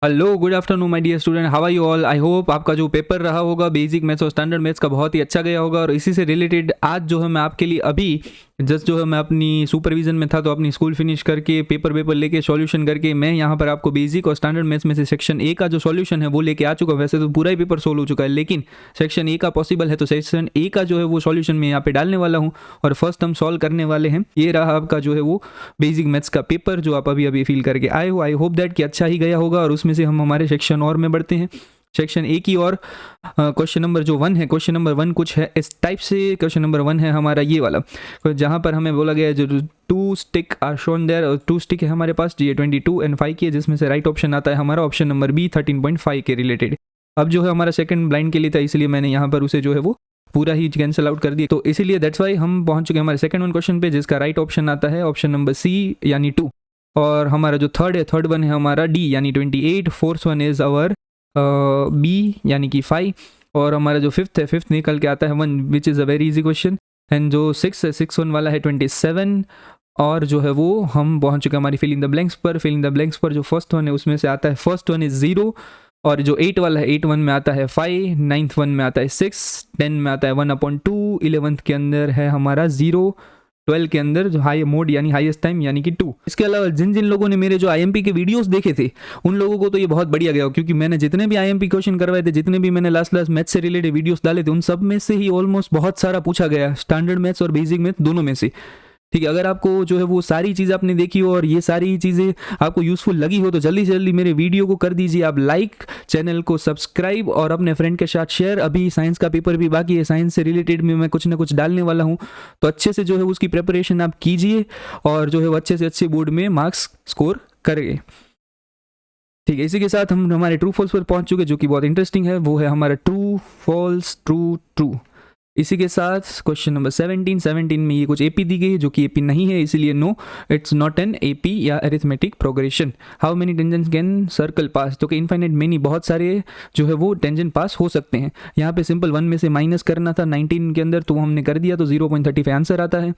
Hello good afternoon my dear student, how are you all. I hope आपका जो paper रहा होगा basic maths और स्टैंडर्ड मैथ्स का बहुत ही अच्छा गया होगा। और इसी से रिलेटेड आज जो है मैं आपके लिए अभी जस्ट जो है मैं अपनी सुपरविजन में था, तो अपनी स्कूल फिनिश करके पेपर लेके सॉल्यूशन करके मैं यहाँ पर आपको बेसिक और स्टैंडर्ड मैथ्स में से सेक्शन ए का जो सॉल्यूशन है वो लेके आ चुका हूँ। वैसे तो पूरा ही पेपर सोल्व हो चुका है, लेकिन सेक्शन ए का पॉसिबल है तो सेक्शन ए का जो है वो सॉल्यूशन मैं यहाँ पे डालने वाला हूँ। और फर्स्ट हम सॉल्व करने वाले हैं। ये रहा आपका जो है वो बेसिक मैथ्स का पेपर जो आप अभी अभी फील करके आए हो। आई होप दैट कि अच्छा ही गया होगा। और उसमें से हम हमारे सेक्शन और में बढ़ते हैं, सेक्शन ए की। और क्वेश्चन नंबर जो 1 है, क्वेश्चन नंबर 1 कुछ है इस टाइप से। क्वेश्चन नंबर 1 है हमारा ये वाला, जहाँ पर हमें बोला गया है जो 2 स्टिक आर शोन देयर, और 2 स्टिक है हमारे पास, ये 22 और 5 की है, जिसमें से राइट ऑप्शन आता है हमारा ऑप्शन नंबर बी 13.5 के रिलेटेड। अब जो है हमारा सेकंड ब्लाइंड के लिए था, इसलिए मैंने यहाँ पर उसे जो है वो पूरा ही कैंसिल आउट कर दिया। तो इसीलिए दैट्स वाई हम पहुंच चुके हैं हमारे सेकंड वन क्वेश्चन पे, जिसका राइट ऑप्शन आता है ऑप्शन नंबर सी यानी 2। और हमारा जो थर्ड वन है हमारा डी यानी 28। Fourth one is our B यानी कि 5। और हमारा जो फिफ्थ निकल के आता है 1, which is a very easy question. And जो 6 वन वाला है 27। और जो है वो हम पहुंच चुके हैं हमारी फिल इन द ब्लैंक्स पर। फिल इन द ब्लैंक्स पर जो फर्स्ट वन है उसमें से आता है फर्स्ट वन इज 0। और जो 8 वाला है 8 वन में आता है 5, 9th वन में आता है 6, 10 में आता है 1/2, 11th के अंदर है हमारा 0, 12 के अंदर जो हाई मोड यानी हाईएस्ट टाइम यानी कि 2। इसके अलावा जिन जिन लोगों ने मेरे जो आईएमपी के वीडियोस देखे थे उन लोगों को तो ये बहुत बढ़िया गया, क्योंकि मैंने जितने भी आईएमपी क्वेश्चन करवाए थे, जितने भी मैंने लास्ट मैथ्स से रिलेटेड वीडियोस डाले थे, उन सब में से ही ऑलमोस्ट बहुत सारा पूछा गया, स्टैंडर्ड मैथ्स और बेसिक मैथ्स दोनों में से। ठीक है, अगर आपको जो है वो सारी चीज़ आपने देखी हो और ये सारी चीज़ें आपको यूज़फुल लगी हो तो जल्दी से जल्दी मेरे वीडियो को कर दीजिए आप लाइक, चैनल को सब्सक्राइब और अपने फ्रेंड के साथ शेयर। अभी साइंस का पेपर भी बाकी है, साइंस से रिलेटेड में मैं कुछ ना कुछ डालने वाला हूँ, तो अच्छे से जो है उसकी प्रिपरेशन आप कीजिए और जो है वो अच्छे से अच्छे बोर्ड में मार्क्स स्कोर करेंगे। ठीक है, इसी के साथ हम हमारे ट्रू फॉल्स पर पहुँच चुके, जो कि बहुत इंटरेस्टिंग है। वो है हमारा ट्रू फॉल्स ट्रू ट्रू। इसी के साथ क्वेश्चन नंबर 17 में ये कुछ एपी दी गई है, जो कि एपी नहीं है, इसीलिए no, it's not an AP या arithmetic progression. How many tangent can circle pass, तो कि इनफाइनाइट मेनी, बहुत सारे जो है वो टेंजेंट पास हो सकते हैं। यहाँ पे सिंपल 1 में से माइनस करना था 19 के अंदर, तो हमने कर दिया, तो 0.35 आंसर आता है।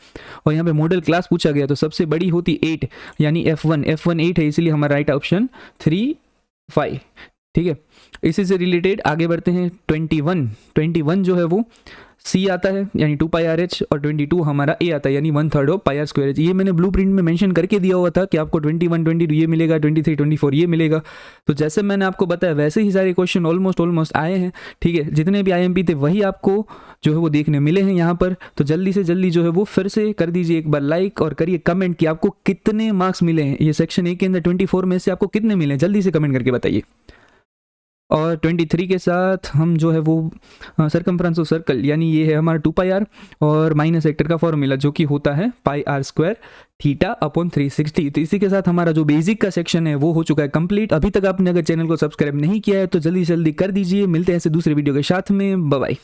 और यहाँ पे मॉडल क्लास पूछा गया, तो सबसे बड़ी होती 8 यानी F1 8 है, इसीलिए हमारा राइट ऑप्शन 3, 5। ठीक है, इसी से रिलेटेड आगे बढ़ते हैं। 21 जो है वो सी आता है यानी 2πRh, और 22 हमारा ए आता है यानी 1/3 ऑफ πr²h। ये मैंने ब्लू प्रिंट में मेंशन करके दिया हुआ था कि आपको 21, 22 ये मिलेगा, 23, 24 ये मिलेगा। तो जैसे मैंने आपको बताया वैसे ही सारे क्वेश्चन ऑलमोस्ट आए हैं। ठीक है, जितने भी आईएमपी थे वही आपको जो है वो देखने मिले हैं यहाँ पर। तो जल्दी से जल्दी जो है वो फिर से कर दीजिए एक बार लाइक और करिए कमेंट कि आपको कितने मार्क्स मिले हैं। ये सेक्शन ए के अंदर 24 में से आपको कितने मिले, जल्दी से कमेंट करके बताइए। और 23 के साथ हम जो है वो सरकमफ्रेंस ऑफ सर्कल यानी ये है हमारा 2πr और माइनस वेक्टर का फॉर्मूला जो कि होता है πr² θ/360। तो इसी के साथ हमारा जो बेसिक का सेक्शन है वो हो चुका है कंप्लीट। अभी तक आपने अगर चैनल को सब्सक्राइब नहीं किया है तो जल्दी से जल्दी कर दीजिए। मिलते हैं ऐसे दूसरे वीडियो के साथ में, बाय बाय।